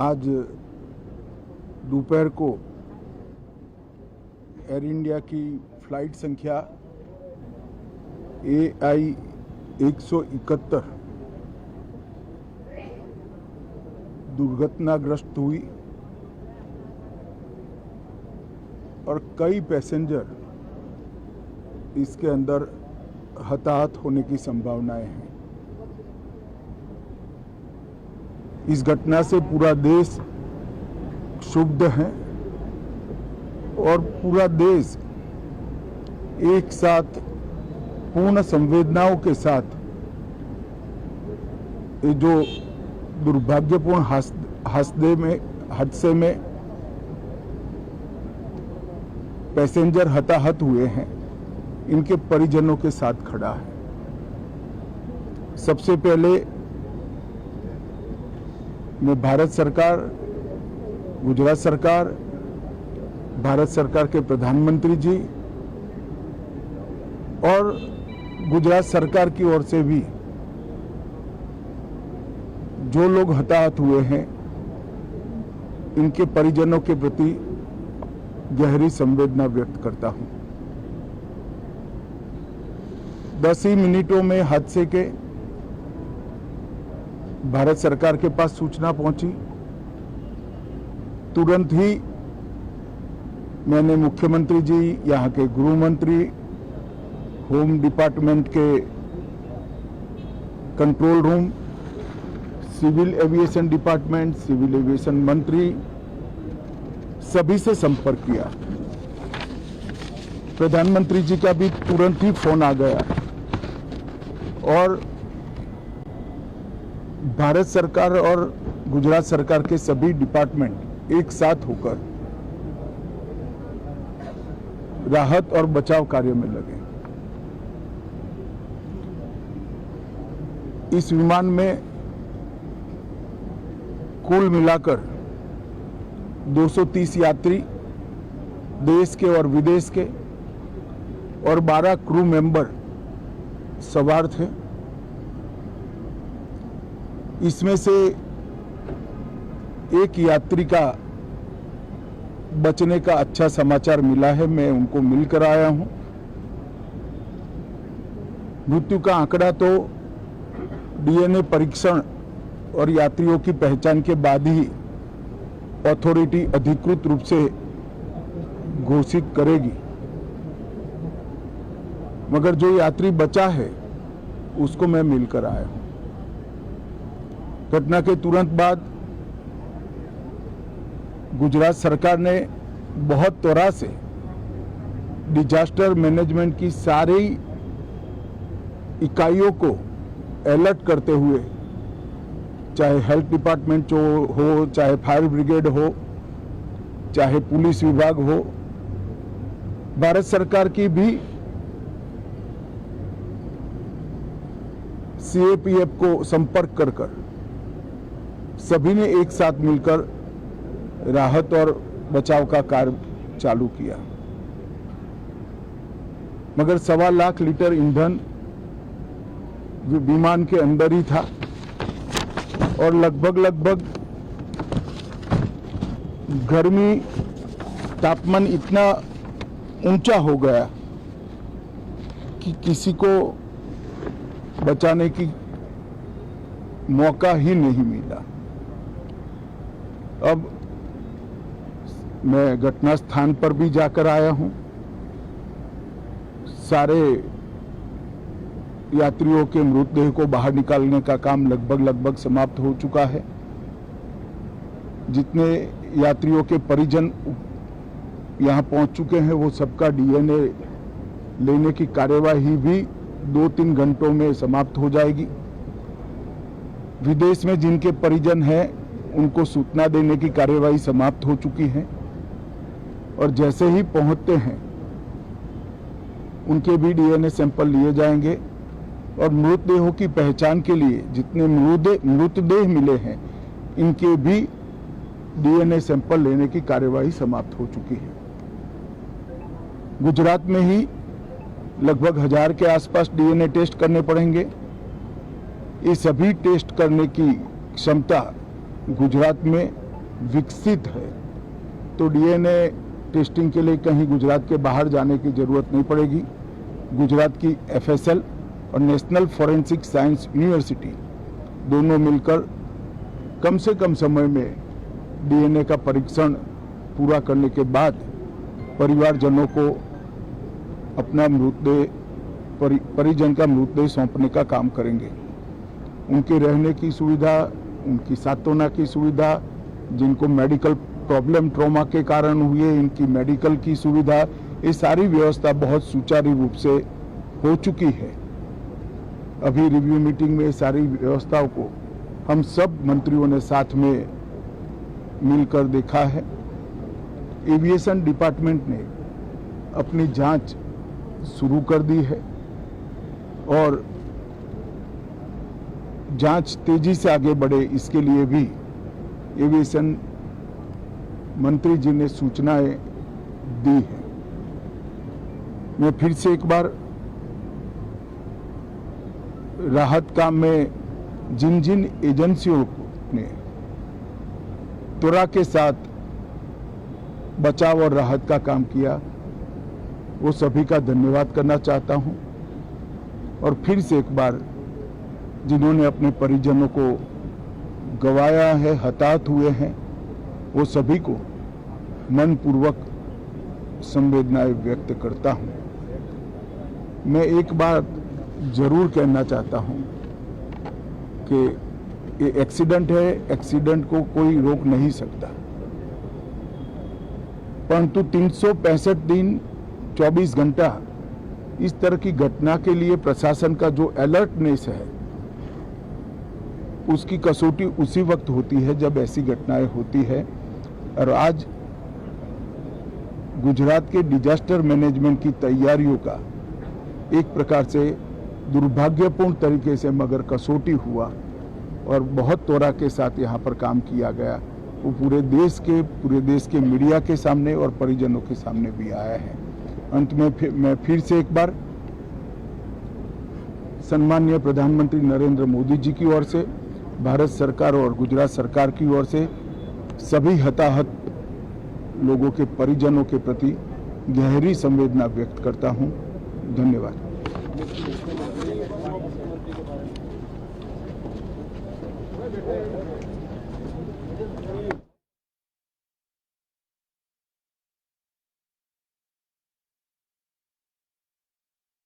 आज दोपहर को एयर इंडिया की फ्लाइट संख्या AI 171 दुर्घटनाग्रस्त हुई और कई पैसेंजर इसके अंदर हताहत होने की संभावनाएं हैं। इस घटना से पूरा देश क्षुब्ध है और पूरा देश एक साथ पूर्ण संवेदनाओं के साथ ये जो दुर्भाग्यपूर्ण हादसे में पैसेंजर हताहत हुए हैं, इनके परिजनों के साथ खड़ा है। सबसे पहले मैं भारत सरकार, गुजरात सरकार, भारत सरकार के प्रधानमंत्री जी और गुजरात सरकार की ओर से भी जो लोग हताहत हुए हैं, इनके परिजनों के प्रति गहरी संवेदना व्यक्त करता हूं। 10 ही मिनटों में हादसे के भारत सरकार के पास सूचना पहुंची। तुरंत ही मैंने मुख्यमंत्री जी, यहाँ के गृह मंत्री, होम डिपार्टमेंट के control room, civil aviation department, civil aviation मंत्री, सभी से संपर्क किया। प्रधानमंत्री जी का भी तुरंत ही फोन आ गया और भारत सरकार और गुजरात सरकार के सभी डिपार्टमेंट एक साथ होकर राहत और बचाव कार्य में लगे। इस विमान में कुल मिलाकर 230 यात्री देश के और विदेश के और 12 क्रू मेंबर सवार थे। इसमें से एक यात्री का बचने का अच्छा समाचार मिला है, मैं उनको मिलकर आया हूं। मृत्यु का आंकड़ा तो DNA परीक्षण और यात्रियों की पहचान के बाद ही अथॉरिटी अधिकृत रूप से घोषित करेगी, मगर जो यात्री बचा है उसको मैं मिलकर आया हूं। घटना के तुरंत बाद गुजरात सरकार ने बहुत त्वरा से डिजास्टर मैनेजमेंट की सारी इकाइयों को अलर्ट करते हुए, चाहे हेल्थ डिपार्टमेंट हो, चाहे फायर ब्रिगेड हो, चाहे पुलिस विभाग हो, भारत सरकार की भी CAPF को संपर्क कर सभी ने एक साथ मिलकर राहत और बचाव का कार्य चालू किया। मगर 1.25 लाख लीटर ईंधन विमान के अंदर ही था और लगभग गर्मी, तापमान इतना ऊंचा हो गया कि किसी को बचाने की मौका ही नहीं मिला। अब मैं घटना स्थान पर भी जाकर आया हूं। सारे यात्रियों के मृतदेह को बाहर निकालने का काम लगभग समाप्त हो चुका है। जितने यात्रियों के परिजन यहां पहुंच चुके हैं, वो सबका DNA लेने की कार्यवाही भी 2-3 घंटों में समाप्त हो जाएगी। विदेश में जिनके परिजन हैं, उनको सूचना देने की कार्यवाही समाप्त हो चुकी है और जैसे ही पहुंचते हैं उनके भी DNA सैंपल लिए जाएंगे और मृतदेहों की पहचान के लिए जितने मृतदेह मिले हैं, इनके भी DNA सैंपल लेने की कार्यवाही समाप्त हो चुकी है। गुजरात में ही लगभग 1000 के आसपास DNA टेस्ट करने पड़ेंगे। ये सभी टेस्ट करने की क्षमता गुजरात में विकसित है तो डीएनए टेस्टिंग के लिए कहीं गुजरात के बाहर जाने की जरूरत नहीं पड़ेगी। गुजरात की एफएसएल और नेशनल फॉरेंसिक साइंस यूनिवर्सिटी दोनों मिलकर कम से कम समय में डीएनए का परीक्षण पूरा करने के बाद परिवारजनों को अपना मृतदेह परिजन का मृतदेह सौंपने का काम करेंगे। उनके रहने की सुविधा, उनकी सांत्वना की सुविधा, जिनको मेडिकल प्रॉब्लम ट्रॉमा के कारण हुए इनकी मेडिकल की सुविधा, ये सारी व्यवस्था बहुत सुचारू रूप से हो चुकी है। अभी रिव्यू मीटिंग में सारी व्यवस्थाओं को हम सब मंत्रियों ने साथ में मिलकर देखा है। एविएशन डिपार्टमेंट ने अपनी जांच शुरू कर दी है और जांच तेजी से आगे बढ़े इसके लिए भी एविएशन मंत्री जी ने सूचनाएं दी है। मैं फिर से एक बार राहत काम में जिन जिन एजेंसियों ने त्वरा के साथ बचाव और राहत का काम किया वो सभी का धन्यवाद करना चाहता हूं और फिर से एक बार जिन्होंने अपने परिजनों को गंवाया है, हताहत हुए हैं, वो सभी को मनपूर्वक संवेदनाएं व्यक्त करता हूं। मैं एक बात जरूर कहना चाहता हूं कि ये एक्सीडेंट है, एक्सीडेंट को कोई रोक नहीं सकता, परंतु 365 दिन 24 घंटा इस तरह की घटना के लिए प्रशासन का जो अलर्टनेस है उसकी कसौटी उसी वक्त होती है जब ऐसी घटनाएं होती है। और आज गुजरात के डिजास्टर मैनेजमेंट की तैयारियों का एक प्रकार से दुर्भाग्यपूर्ण तरीके से मगर कसौटी हुआ और बहुत त्वरा के साथ यहाँ पर काम किया गया, वो पूरे देश के मीडिया के सामने और परिजनों के सामने भी आया है। अंत में मैं फिर से एक बार सम्माननीय प्रधानमंत्री नरेंद्र मोदी जी की ओर से, भारत सरकार और गुजरात सरकार की ओर से सभी हताहत लोगों के परिजनों के प्रति गहरी संवेदना व्यक्त करता हूं। धन्यवाद।